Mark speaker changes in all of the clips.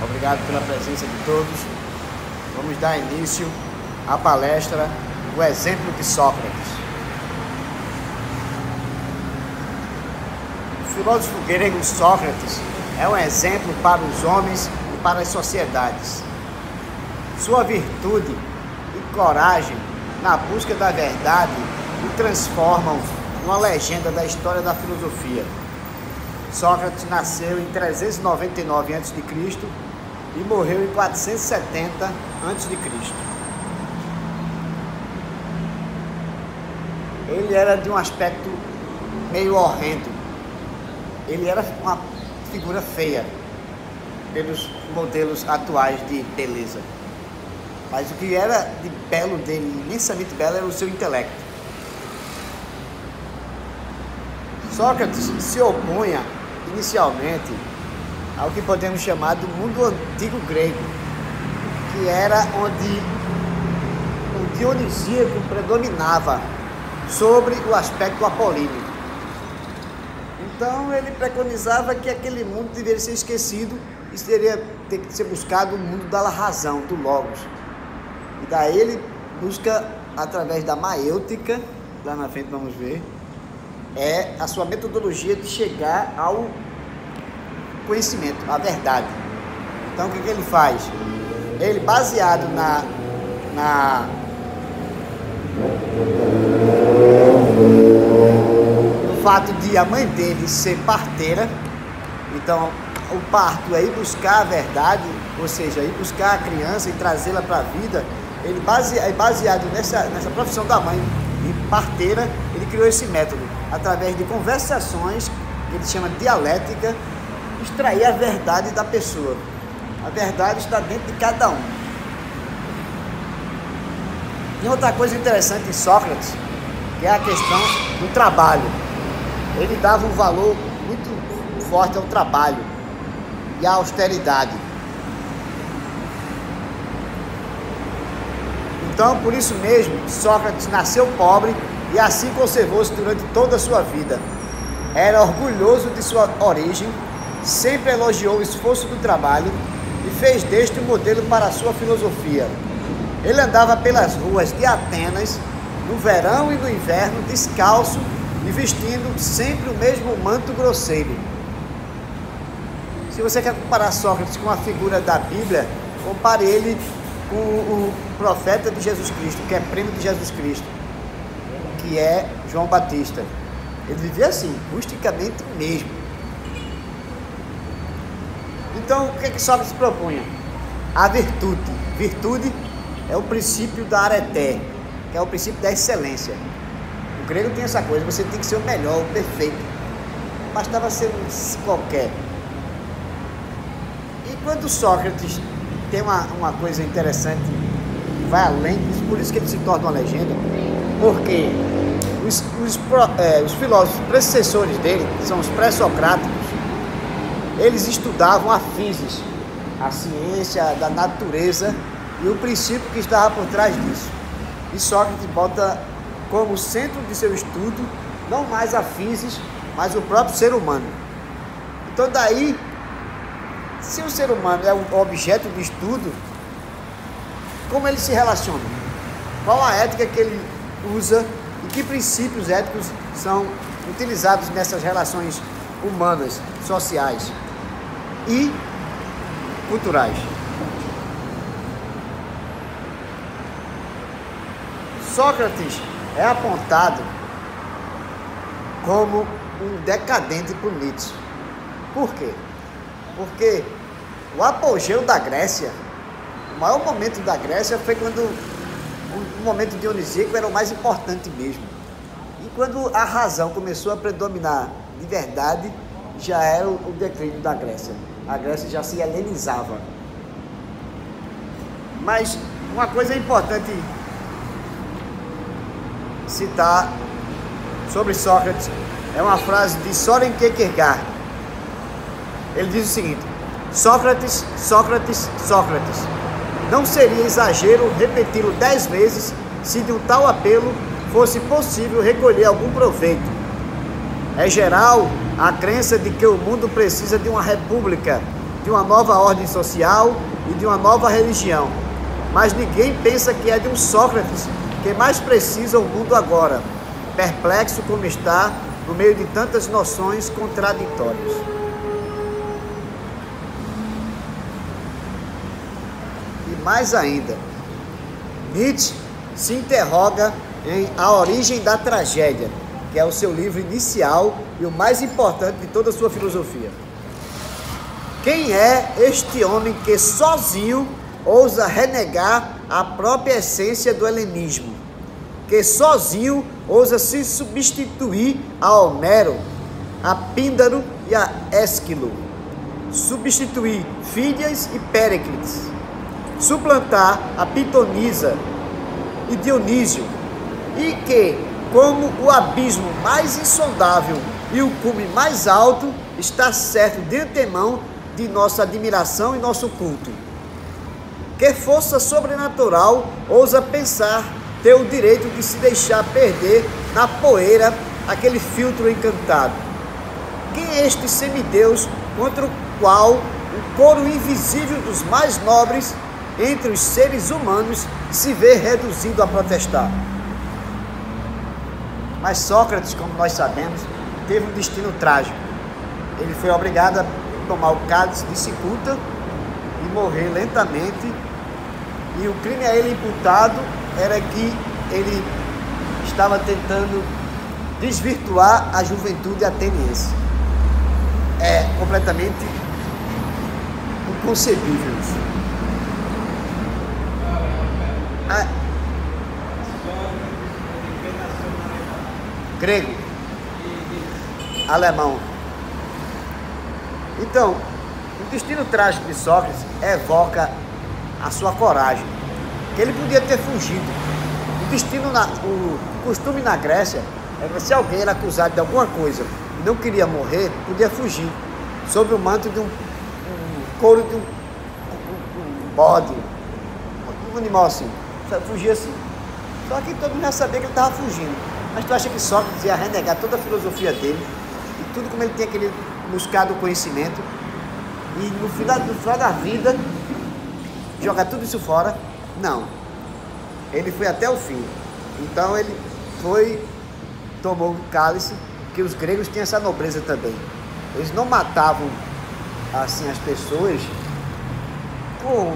Speaker 1: Obrigado pela presença de todos. Vamos dar início à palestra O Exemplo de Sócrates. O filósofo grego Sócrates é um exemplo para os homens e para as sociedades. Sua virtude e coragem na busca da verdade o transformam numa legenda da história da filosofia. Sócrates nasceu em 399 a.C. e morreu em 470 a.C. Ele era de um aspecto meio horrendo. Ele era uma figura feia pelos modelos atuais de beleza. Mas o que era de belo dele, imensamente belo, era o seu intelecto. Sócrates se opunha inicialmente ao que podemos chamar do mundo antigo grego, que era onde o dionisíaco predominava sobre o aspecto apolíneo. Então ele preconizava que aquele mundo deveria ser esquecido e ter que ser buscado o mundo da razão, do logos. E daí ele busca, através da maêutica, lá na frente vamos ver, a sua metodologia de chegar ao conhecimento, à verdade. Então o que ele faz? Ele, baseado no fato de a mãe dele ser parteira, então o parto é ir buscar a verdade, ou seja, ir buscar a criança e trazê-la para a vida. Ele, baseado nessa profissão da mãe de parteira, ele criou esse método, através de conversações, que ele chama de dialética, extrair a verdade da pessoa. A verdade está dentro de cada um. E outra coisa interessante em Sócrates, que é a questão do trabalho. Ele dava um valor muito forte ao trabalho e à austeridade. Então, por isso mesmo, Sócrates nasceu pobre e assim conservou-se durante toda a sua vida. Era orgulhoso de sua origem, sempre elogiou o esforço do trabalho e fez deste um modelo para a sua filosofia. Ele andava pelas ruas de Atenas, no verão e no inverno, descalço e vestindo sempre o mesmo manto grosseiro. Se você quer comparar Sócrates com a figura da Bíblia, compare ele com o profeta de Jesus Cristo, que é primo de Jesus Cristo, que é João Batista. Ele vivia assim, rusticamente mesmo. Então, o que é que Sócrates propunha? A virtude. Virtude é o princípio da areté, que é o princípio da excelência. O grego tem essa coisa, você tem que ser o melhor, o perfeito. Bastava ser um qualquer. E quando Sócrates tem uma coisa interessante, vai além disso, por isso que ele se torna uma legenda, porque os filósofos predecessores dele, são os pré-socráticos, eles estudavam a física, a ciência da natureza e o princípio que estava por trás disso. E Sócrates bota como centro de seu estudo não mais a física, mas o próprio ser humano. Então daí, se o ser humano é um objeto de estudo, como ele se relaciona? Qual a ética que ele usa e que princípios éticos são utilizados nessas relações humanas, sociais e culturais? Sócrates é apontado como um decadente por Nietzsche. Por quê? Porque o apogeu da Grécia, o maior momento da Grécia foi quando o momento dionisíaco era o mais importante mesmo. E quando a razão começou a predominar de verdade, já era o declínio da Grécia. A Grécia já se helenizava. Mas uma coisa importante citar sobre Sócrates é uma frase de Søren Kierkegaard. Ele diz o seguinte: Sócrates, Sócrates, Sócrates. Não seria exagero repeti-lo 10 vezes se de um tal apelo fosse possível recolher algum proveito. É geral a crença de que o mundo precisa de uma república de uma nova ordem social e de uma nova religião. Mas ninguém pensa que é de um Sócrates que mais precisa o mundo agora, perplexo como está, no meio de tantas noções contraditórias. E mais ainda, Nietzsche se interroga em A Origem da Tragédia, que é o seu livro inicial e o mais importante de toda a sua filosofia. Quem é este homem que sozinho ousa renegar a própria essência do helenismo, que sozinho ousa se substituir a Homero, a Píndaro e a Ésquilo, substituir Fídias e Péricles, suplantar a Pitonisa e Dionísio, e que, como o abismo mais insondável e o cume mais alto, está certo de antemão de nossa admiração e nosso culto. Que força sobrenatural ousa pensar ter o direito de se deixar perder na poeira aquele filtro encantado? Quem é este semideus contra o qual o coro invisível dos mais nobres entre os seres humanos se vê reduzido a protestar? Mas Sócrates, como nós sabemos, teve um destino trágico. Ele foi obrigado a tomar o cálice de cicuta e morrer lentamente. E o crime a ele imputado era que ele estava tentando desvirtuar a juventude ateniense. É completamente inconcebível isso. Grego, alemão. Então, o destino trágico de Sócrates evoca a sua coragem, que ele podia ter fugido. O costume na Grécia é que se alguém era acusado de alguma coisa e não queria morrer, podia fugir sob o manto de um couro de um bode, um animal assim, fugir assim. Só que todo mundo já sabia que ele estava fugindo. Mas tu acha que Sócrates ia renegar toda a filosofia dele e tudo como ele tinha querido buscar do conhecimento e no final da vida jogar tudo isso fora? Não. Ele foi até o fim. Então ele tomou um cálice, que os gregos tinham essa nobreza também. Eles não matavam assim as pessoas com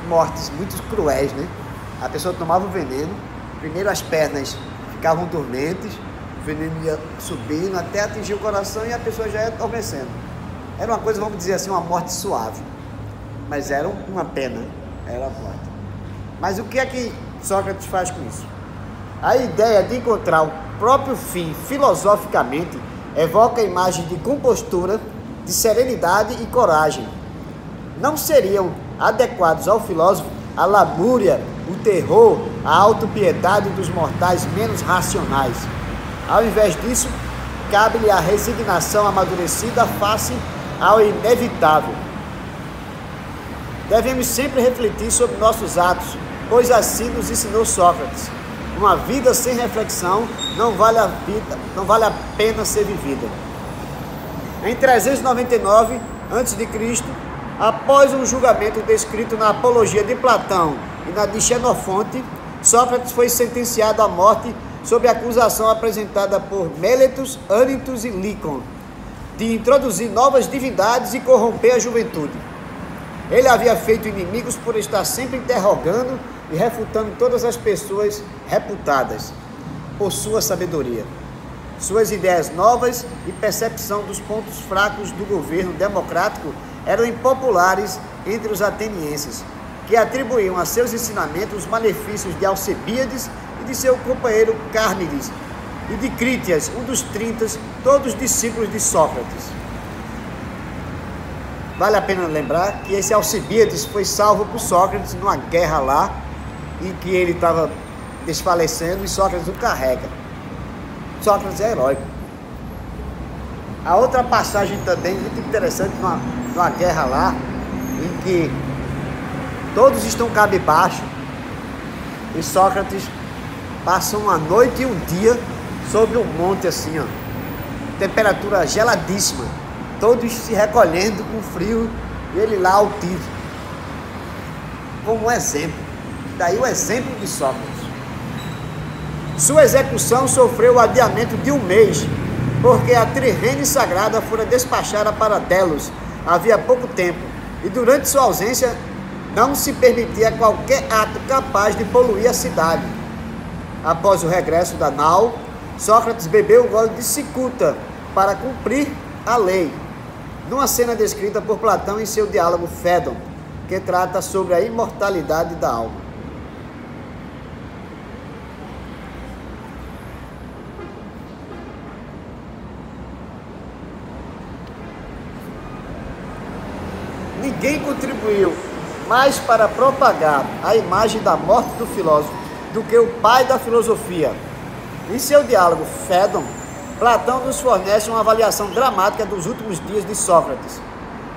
Speaker 1: mortes muito cruéis, né? A pessoa tomava o veneno, primeiro as pernas ficavam dormentes, o veneno ia subindo até atingir o coração e a pessoa já ia adormecendo. Era uma coisa, vamos dizer assim, uma morte suave. Mas era uma pena, era a morte. Mas o que é que Sócrates faz com isso? A ideia de encontrar o próprio fim filosoficamente evoca a imagem de compostura, de serenidade e coragem. Não seriam adequados ao filósofo a lamúria, o terror, a autopiedade dos mortais menos racionais. Ao invés disso, cabe-lhe a resignação amadurecida face ao inevitável. Devemos sempre refletir sobre nossos atos, pois assim nos ensinou Sócrates. Uma vida sem reflexão não vale a pena ser vivida. Em 399 a.C., após um julgamento descrito na Apologia de Platão e na de Xenofonte, Sócrates foi sentenciado à morte sob a acusação apresentada por Meletos, Ânitos e Lícon de introduzir novas divindades e corromper a juventude. Ele havia feito inimigos por estar sempre interrogando e refutando todas as pessoas reputadas por sua sabedoria. Suas ideias novas e percepção dos pontos fracos do governo democrático eram impopulares entre os atenienses, que atribuíam a seus ensinamentos os malefícios de Alcebíades e de seu companheiro Cárnides, e de Crítias, um dos 30, todos discípulos de Sócrates. Vale a pena lembrar que esse Alcebíades foi salvo por Sócrates numa guerra lá, em que ele estava desfalecendo e Sócrates o carrega. Sócrates é heróico. A outra passagem também muito interessante, numa guerra lá, em que todos estão cabisbaixo e Sócrates passa uma noite e um dia sobre um monte assim, ó, temperatura geladíssima, todos se recolhendo com frio E ele lá altivo, como um exemplo. Daí o exemplo de Sócrates. Sua execução sofreu o adiamento de um mês, porque a trirene sagrada fora despachada para Delos havia pouco tempo, e durante sua ausência não se permitia qualquer ato capaz de poluir a cidade. Após o regresso da nau, Sócrates bebeu um gole de cicuta para cumprir a lei, numa cena descrita por Platão em seu diálogo Fédon, que trata sobre a imortalidade da alma. Ninguém contribuiu mais para propagar a imagem da morte do filósofo do que o pai da filosofia. Em seu diálogo Fédon, Platão nos fornece uma avaliação dramática dos últimos dias de Sócrates,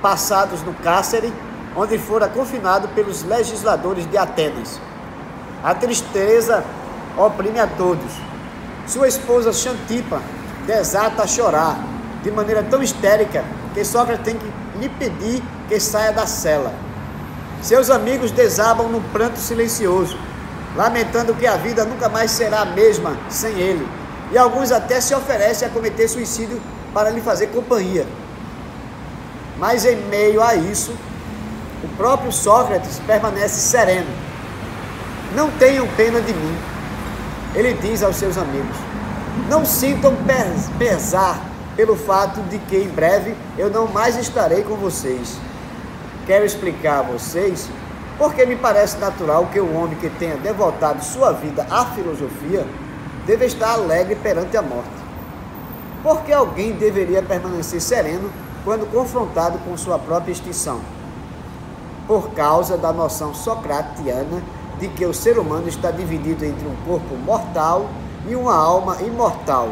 Speaker 1: passados no cárcere, onde fora confinado pelos legisladores de Atenas. A tristeza oprime a todos. Sua esposa Xantipa desata a chorar, de maneira tão histérica que Sócrates tem que lhe pedir que saia da cela. Seus amigos desabam num pranto silencioso, lamentando que a vida nunca mais será a mesma sem ele, e alguns até se oferecem a cometer suicídio para lhe fazer companhia. Mas em meio a isso, o próprio Sócrates permanece sereno. Não tenham pena de mim, ele diz aos seus amigos. Não sintam pesar pelo fato de que em breve eu não mais estarei com vocês. Quero explicar a vocês porque me parece natural que o homem que tenha devotado sua vida à filosofia deve estar alegre perante a morte. Porque alguém deveria permanecer sereno quando confrontado com sua própria extinção? Por causa da noção socratiana de que o ser humano está dividido entre um corpo mortal e uma alma imortal.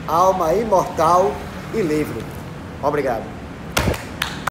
Speaker 1: Alma imortal e livre. Obrigado.